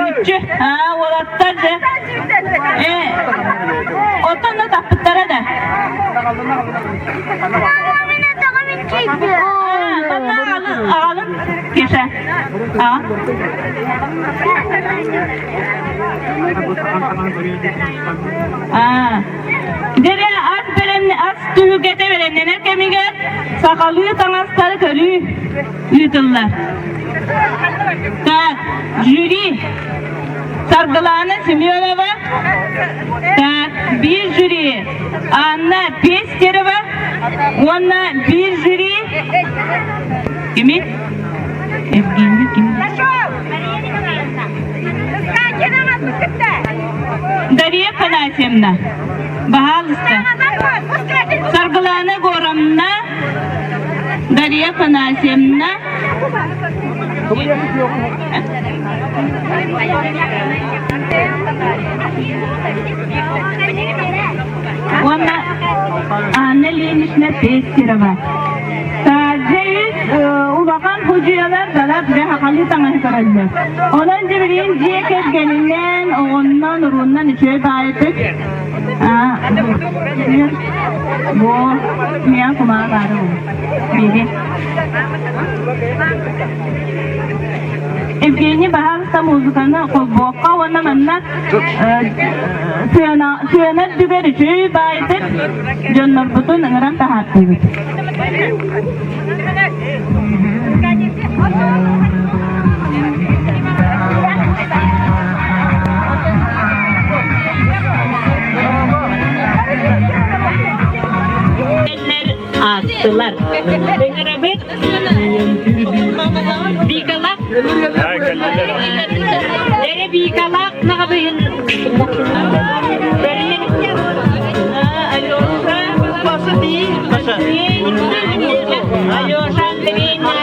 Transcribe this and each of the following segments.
Bütçü. Ha, olatlar da. Otan da tapıtlara da. Bana alın. Geçe. Ha. Dere az tühükete verenler kemiğe sakalıyı tanasları körü yutullar. Tak, jüri sargılarını simliyorlar var. Tak, bir jüri anla 5 kere var. Ona bir jüri kimi? Evgeni kimi? Dariye panasemna. Bahalısta. Sargılarını goramna. Dariye panasemna. Ona anneliğin işine tesiri var. Sadece ulakan hocalar dalap ve hakalı tanı kararlar. Olan cebirin ciye kezgeninden ondan urundan içeri dayetik. Bu niye kumara karı bu? Biri. Evgeni baharsa muzikana boka ona manna suyana düber içeri dayetik. Jonlar butun ngaran tahat gibi. Attılar. Dengarabet. Bikalak. Dere bikalak nakabihin. Ayosa pasati. Ayosa bika.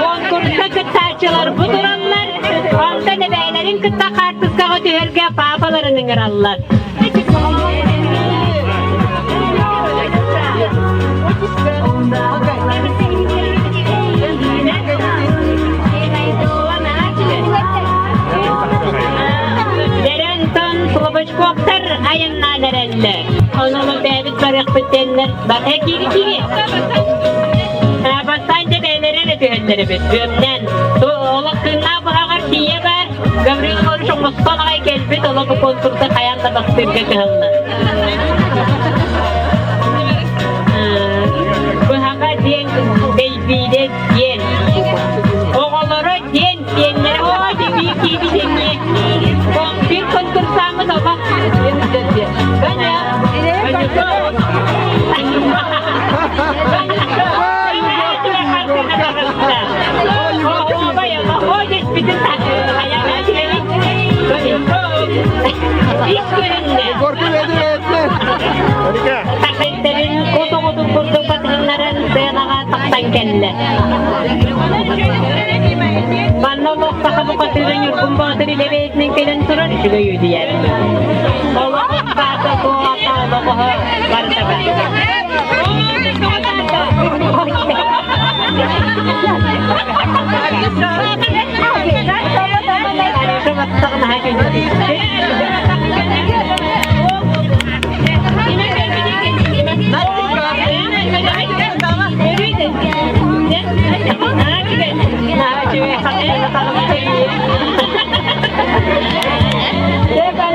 Konkursa kıtaçılar bu duranlar. Onda nebeylerin kıta kartıska ötüherge papalarını ngırallar. Koktar ayınlar nerelle. Onunla David barak bitenler. Bak kiri. Basayınca beylere tühenleri bütüğümden. Ola kına bırakır diye var. Gabriel konuşun Mustafa'ya gelbet. Ola bu konkurda kayanda baktırga kıhınlar. Bu haka diyen beybiyle diyen. Oğulları diyenler. O bir gibi diyen. Bir konkursamız o bak. Ben ya. Takdiklerin kutu kurdu patronların sığınağa taktan kelle. Bana nokta bu patronun yurgun batırı levetinin kelen surar işi göğü diyer. Allah kata bu hata bu varsa ben.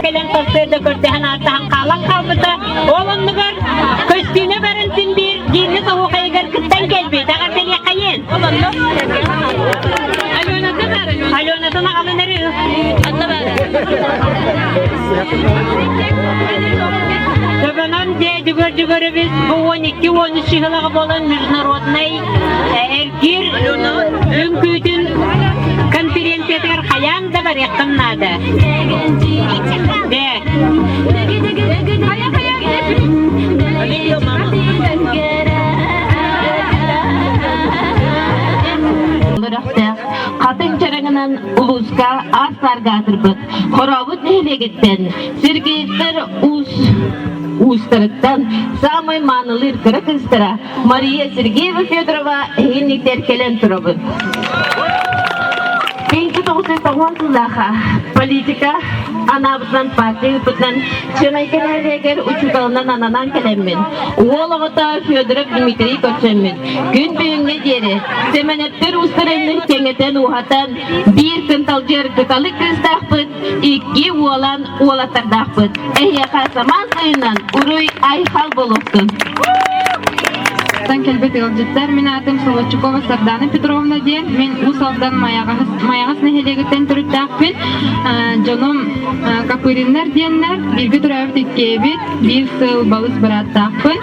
Kalian tersedia bertahan atang kalang kau betul. Orang negar kestine berentin bir gini tahu kayak gar ketang kelbi. Jangan pilih kayen. Alo nada nak kamu neri? Sebenarnya dia juga biz bu 12 şehirler bolan международный ergir mümkün konferansiyalar kayan da var yakınlarda. De. Katın çarağından uluska aslar gatırбыт. Хоровут нелегеттен. Сергеевтер Устарыттан самый манылыр кырыкыстыра Мария Сергеева Федорова хейниктер келен турабыт. toğonsulaha politika anabıtlan parti butlan çömeykelerger uçukalından ananan kelemmin. Oğlağıta Fyodorov Dmitriy Koçemmin. Gün büyüğüne deri semenetler ustarenler kengeten uhatan bir kıntal jer kıtalı kızdakpıt iki oğlan oğlatardakpıt. Ehyaka saman sayınan uruy ayhal boluksun. Tan kelbet yolcular min adım Solochukova Sardana Petrovna diyen men usaldan mayagas nehelegeten türüttakpin canım kapırinler diyenler bir türev tikkebit bir sıl balız bırattakpin.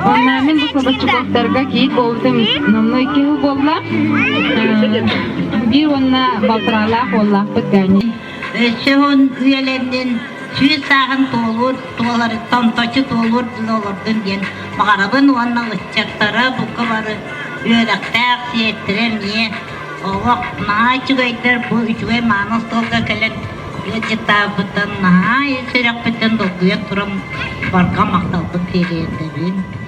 Onlar men bu Solochukovlarga kiyit boğutum namno iki yıl bolla bir onna baltıralak ollakpıt gani. Şehon üyelerinden süt sağın dolur, doları tantaçı dolur, dolardan diyen mağarabın onunla ıçaktara bu kabarı üyelektak siyettiren niye Allah naha çıgaydır bu üçüge manus dolga kelen üyekitabıdan naha sürekbitten dolguya turam barka maktaldı teriyetlerin.